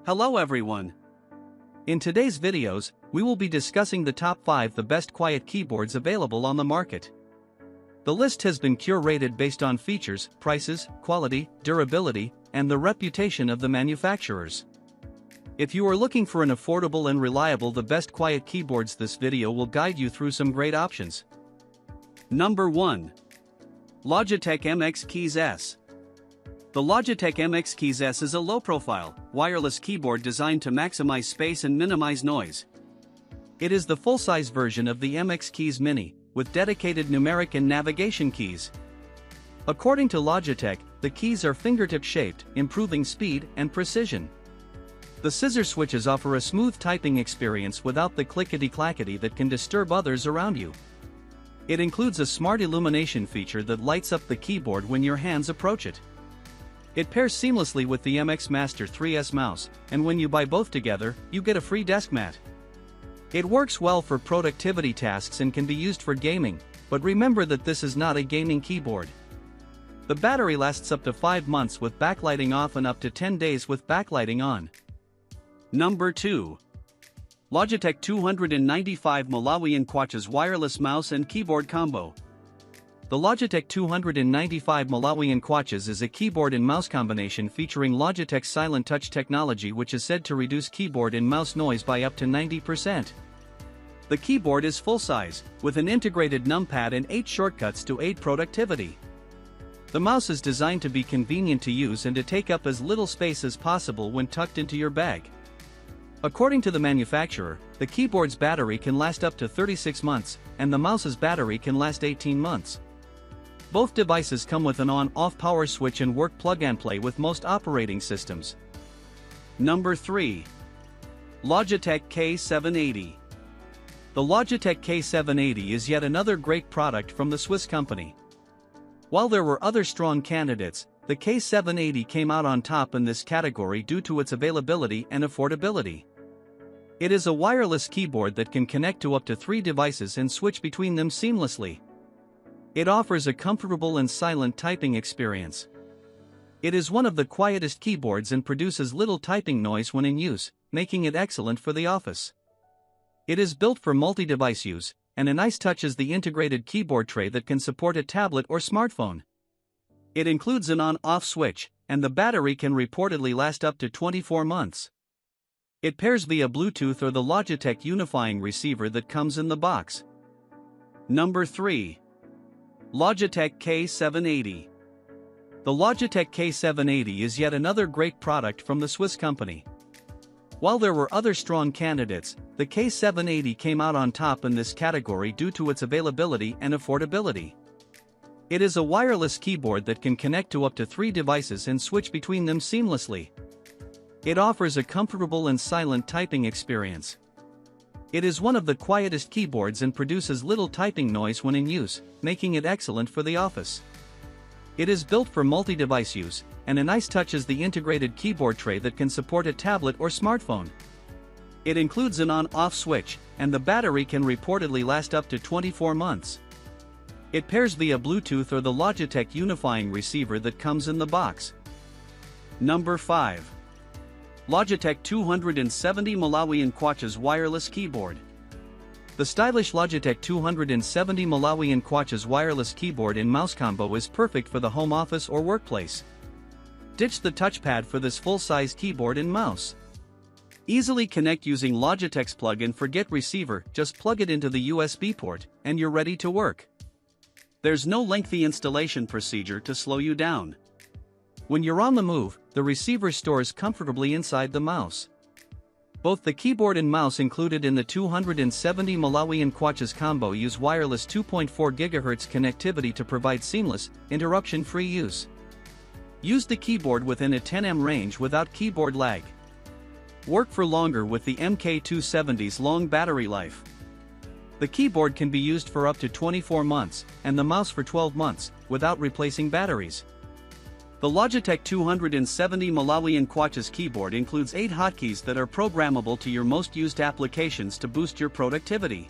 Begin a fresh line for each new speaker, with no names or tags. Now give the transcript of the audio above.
Hello everyone. In today's videos, we will be discussing the top 5 the best quiet keyboards available on the market. The list has been curated based on features, prices, quality, durability, and the reputation of the manufacturers. If you are looking for an affordable and reliable the best quiet keyboards, this video will guide you through some great options. Number 1. Logitech MX Keys S. The Logitech MX Keys S is a low-profile, wireless keyboard designed to maximize space and minimize noise. It is the full-size version of the MX Keys Mini, with dedicated numeric and navigation keys. According to Logitech, the keys are fingertip-shaped, improving speed and precision. The scissor switches offer a smooth typing experience without the clickety-clackety that can disturb others around you. It includes a smart illumination feature that lights up the keyboard when your hands approach it. It pairs seamlessly with the MX Master 3S mouse, and when you buy both together, you get a free desk mat. It works well for productivity tasks and can be used for gaming, but remember that this is not a gaming keyboard. The battery lasts up to 5 months with backlighting off and up to 10 days with backlighting on. Number 2. Logitech 295 Malawian wireless mouse and keyboard combo. The Logitech 295 Malawian is a keyboard and mouse combination featuring Logitech's Silent Touch technology, which is said to reduce keyboard and mouse noise by up to 90%. The keyboard is full-size, with an integrated numpad and 8 shortcuts to aid productivity. The mouse is designed to be convenient to use and to take up as little space as possible when tucked into your bag. According to the manufacturer, the keyboard's battery can last up to 36 months, and the mouse's battery can last 18 months. Both devices come with an on-off power switch and work plug-and-play with most operating systems. Number 3. Logitech K780. The Logitech K780 is yet another great product from the Swiss company. While there were other strong candidates, the K780 came out on top in this category due to its availability and affordability. It is a wireless keyboard that can connect to up to 3 devices and switch between them seamlessly. It offers a comfortable and silent typing experience. It is one of the quietest keyboards and produces little typing noise when in use, making it excellent for the office. It is built for multi-device use, and a nice touch is the integrated keyboard tray that can support a tablet or smartphone. It includes an on-off switch, and the battery can reportedly last up to 24 months. It pairs via Bluetooth or the Logitech unifying receiver that comes in the box. Number 3. Logitech K780. The Logitech K780 is yet another great product from the Swiss company. While there were other strong candidates, the K780 came out on top in this category due to its availability and affordability. It is a wireless keyboard that can connect to up to 3 devices and switch between them seamlessly. It offers a comfortable and silent typing experience. It is one of the quietest keyboards and produces little typing noise when in use, making it excellent for the office. It is built for multi-device use, and a nice touch is the integrated keyboard tray that can support a tablet or smartphone. It includes an on-off switch, and the battery can reportedly last up to 24 months. It pairs via Bluetooth or the Logitech unifying receiver that comes in the box. Number 5. Logitech 270 Malawian wireless keyboard. The stylish Logitech 270 Malawian wireless keyboard and mouse combo is perfect for the home office or workplace. Ditch the touchpad for this full-size keyboard and mouse. Easily connect using Logitech's plug-and-forget receiver, just plug it into the USB port, and you're ready to work. There's no lengthy installation procedure to slow you down. When you're on the move, the receiver stores comfortably inside the mouse. Both the keyboard and mouse included in the 270 Malawian combo use wireless 2.4 GHz connectivity to provide seamless, interruption-free use. Use the keyboard within a 10 range without keyboard lag. Work for longer with the MK270's long battery life. The keyboard can be used for up to 24 months, and the mouse for 12 months, without replacing batteries. The Logitech 270 Malawian keyboard includes 8 hotkeys that are programmable to your most used applications to boost your productivity.